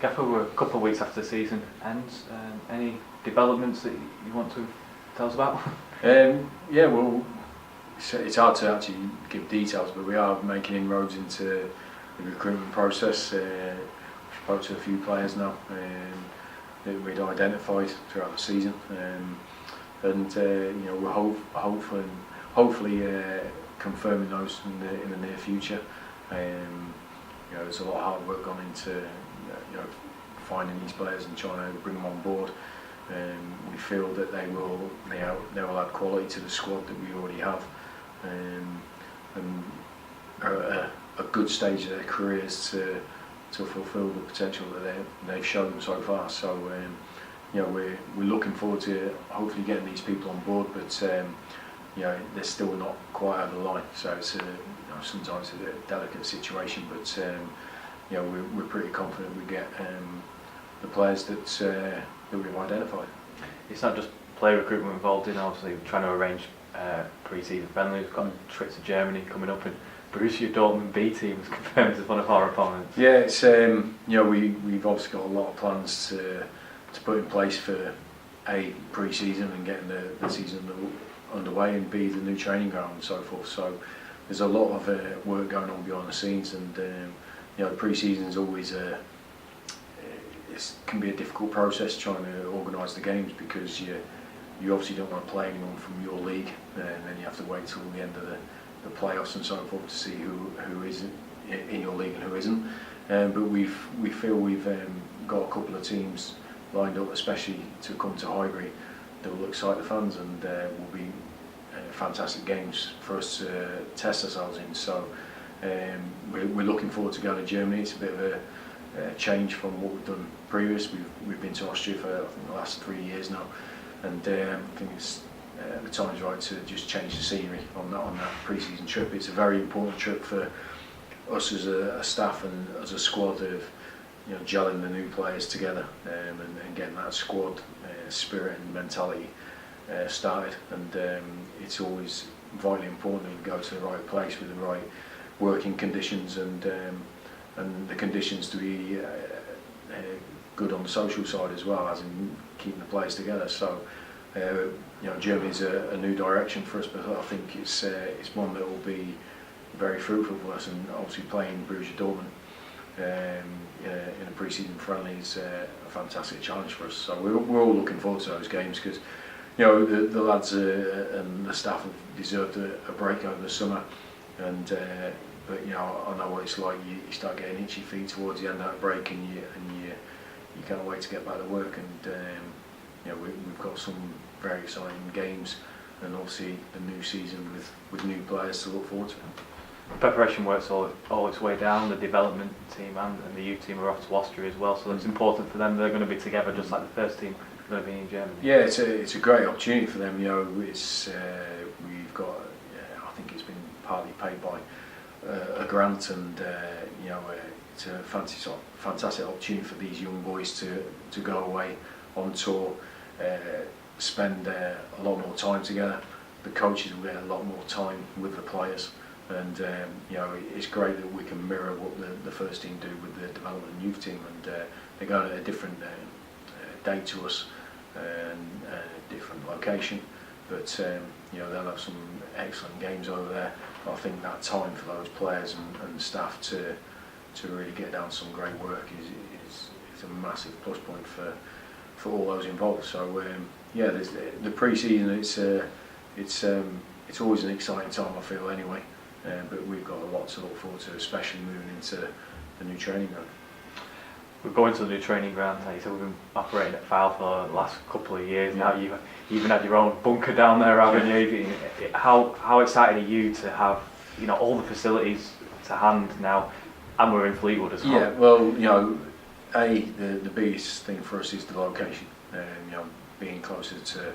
Gaffer, we're a couple of weeks after the season ends. Any developments that you want to tell us about? Yeah, well, it's hard to actually give details, but we are making inroads into the recruitment process. We've spoke to a few players now that we'd identified throughout the season, and we're hopefully confirming those in the near future. There's a lot of hard work gone into finding these players and trying to bring them on board. We feel that they will add quality to the squad that we already have, and are at a good stage of their careers to fulfil the potential that they've shown so far. So we're looking forward to hopefully getting these people on board, but they're still not quite over the line. So it's sometimes a delicate situation, but we're pretty confident we get the players that we've identified. It's not just player recruitment involved in, obviously we're trying to arrange pre-season friendly. We've got a trip to Germany coming up, and Borussia Dortmund B team was confirmed as one of our opponents. Yeah, it's we've obviously got a lot of plans to put in place for A, pre-season and getting the season underway, and B, the new training ground and so forth. So there's a lot of work going on behind the scenes, and pre-season is always it can be a difficult process trying to organise the games, because you obviously don't want to play anyone from your league, and then you have to wait till the end of the playoffs and so forth to see who is in your league and who isn't. But we feel we've got a couple of teams lined up, especially to come to Highbury, that will excite the fans, and will be fantastic games for us to test ourselves in. So we're looking forward to going to Germany. It's a bit of a change from what we've done previous. We've been to Austria for the last 3 years now, and I think it's the time's right to just change the scenery on that pre-season trip. It's a very important trip for us as a staff and as a squad of gelling the new players together, and getting that squad spirit and mentality started. And it's always vitally important that you go to the right place with the right working conditions, and the conditions to be good on the social side as well, as in keeping the players together. So Germany's a new direction for us, but I think it's one that will be very fruitful for us. And obviously playing Borussia Dortmund in a pre-season friendly is a fantastic challenge for us. So we're all looking forward to those games, because the lads and the staff have deserved a break over the summer, and but I know what it's like. You start getting itchy feet towards the end of that break, and you can't wait to get back to work. And we've got some very exciting games, and obviously the new season with new players to look forward to. Preparation works all its way down. The development team and the youth team are off to Austria as well, so it's important for them. They're going to be together just like the first team going to be in Germany. Yeah, it's a great opportunity for them. It's we've got I think it's been partly paid by a grant, and it's a fantastic opportunity for these young boys to go away on tour, spend a lot more time together. The coaches will get a lot more time with the players, and it's great that we can mirror what the first team do with the development and youth team, and they go at a different date to us and a different location, but they'll have some excellent games over there. I think that time for those players and staff to really get down some great work is a massive plus point for all those involved. So there's the pre-season. It's always an exciting time, I feel, anyway. But we've got a lot to look forward to, especially moving into the new training ground. We're going to the new training ground. Like you said, we've been operating at Fowl for the last couple of years. Now you've even had your own bunker down there, haven't you? How excited are you to have all the facilities to hand now, and we're in Fleetwood as well? Yeah, well, the biggest thing for us is the location. Being closer to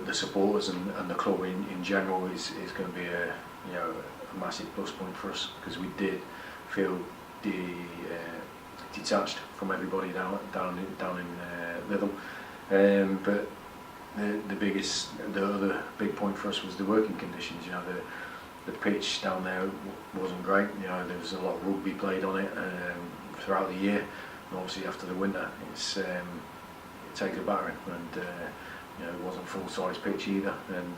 the supporters and the club in general is going to be a massive plus point for us, because we did feel detached from everybody down in Lytham. But the other big point for us was the working conditions. The pitch down there wasn't great. There was a lot of rugby played on it throughout the year, And obviously after the winter, it takes a battering, and it wasn't full-size pitch either, and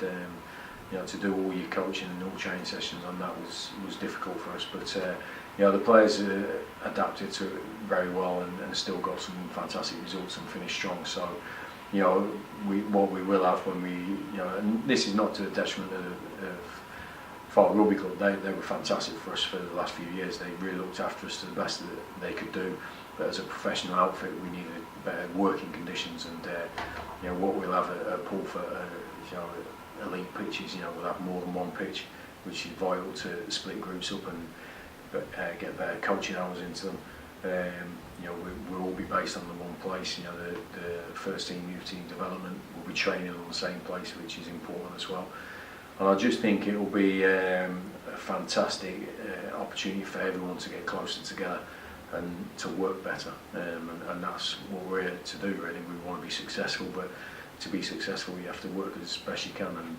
to do all your coaching and all training sessions on that was difficult for us. But the players adapted to it very well, and still got some fantastic results and finished strong. So what we will have when we, and this is not to the detriment of Fleetwood Rugby Club. They were fantastic for us for the last few years. They really looked after us to the best that they could do. But as a professional outfit, we needed better working conditions, and what we'll have at Pulford, elite pitches. We'll have more than one pitch, which is vital to split groups up and get better coaching hours into them. We'll all be based on the one place. The first team, youth team development will be training on the same place, which is important as well. And I just think it will be a fantastic opportunity for everyone to get closer together and to work better. And that's what we're here to do, really. We want to be successful, but to be successful, you have to work as best you can. And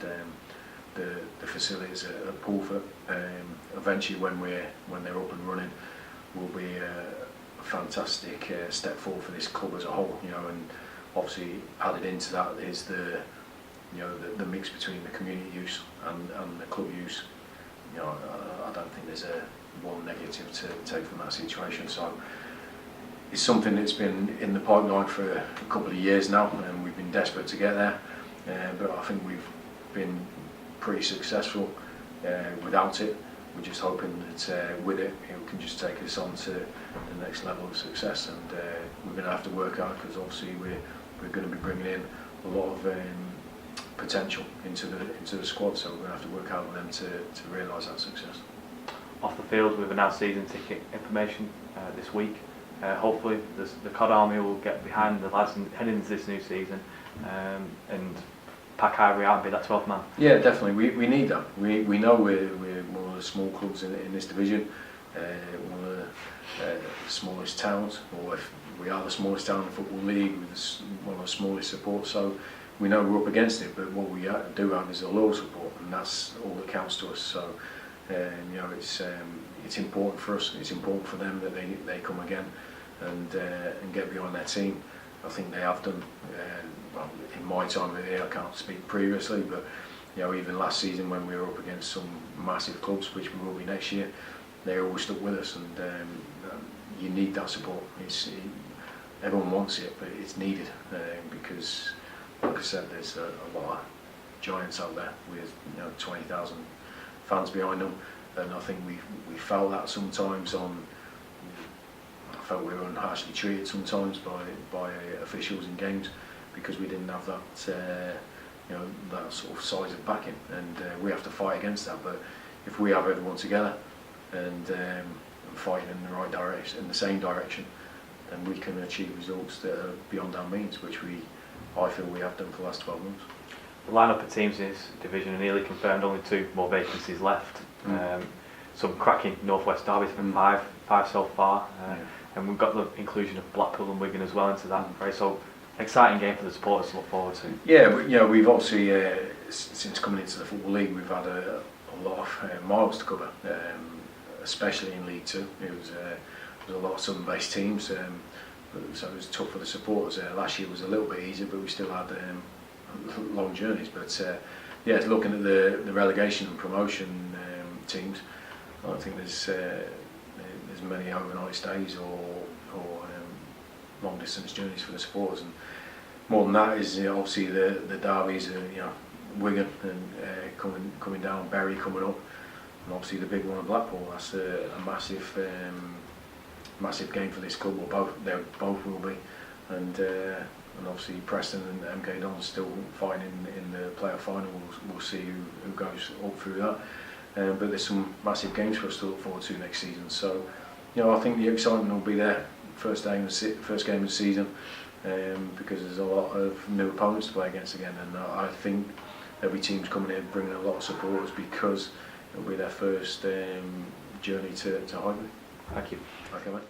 the facilities at Pulford, eventually when they're up and running, will be a fantastic step forward for this club as a whole. And obviously added into that is the mix between the community use and the club use. I don't think there's one negative to take from that situation. So it's something that's been in the pipeline for a couple of years now, and we've been desperate to get there. But I think we've been pretty successful without it. We're just hoping that with it can just take us on to the next level of success. And we're going to have to work hard, because obviously we're going to be bringing in a lot of potential into the squad, so we're going to have to work hard with them to realise that success. Off the field, we've announced season ticket information this week. Hopefully the COD Army will get behind the lads and head into this new season and pack Ivory out and be that 12th man. Yeah, definitely. We need that. We know we're one of the small clubs in this division, one of the smallest towns, or if we are the smallest town in the Football League, with one of the smallest supports. So we know we're up against it, but what we do have is a loyal support, and that's all that counts to us. So it's important for us. It's important for them that they come again and get behind their team. I think they have done. Well, in my time here, I can't speak previously, but even last season when we were up against some massive clubs, which we will be next year, they all stuck with us, and you need that support. Everyone wants it, but it's needed because, like I said, there's a lot of giants out there with 20,000 fans behind them, and I think we felt that sometimes I felt we were unharshly treated sometimes by officials in games, because we didn't have that that sort of size of backing, and we have to fight against that. But if we have everyone together and fighting in the right direction, in the same direction, then we can achieve results that are beyond our means, which I feel we have done for the last 12 months. The lineup of teams in this division are nearly confirmed. Only 2 more vacancies left. Some cracking Northwest derbies from five so far, and we've got the inclusion of Blackpool and Wigan as well into that. Right, so exciting game for the supporters to look forward to. Yeah, we've obviously since coming into the Football League, we've had a lot of miles to cover, especially in League Two. There was a lot of southern-based teams, so it was tough for the supporters. Last year was a little bit easier, but we still had long journeys. But looking at the relegation and promotion teams, I don't think there's many overnight stays or long distance journeys for the supporters. And more than that is obviously the derbies, Wigan and coming down, Bury coming up, and obviously the big one of Blackpool. That's a massive game for this club. They both will be, and obviously Preston and MK Dons still fighting in the playoff final. We'll see who goes up through that. But there's some massive games for us to look forward to next season. So I think the excitement will be there first game of the season, because there's a lot of new opponents to play against again, and I think every team's coming in bringing a lot of supporters, because it'll be their first journey to Highbury. Thank you. Okay, mate.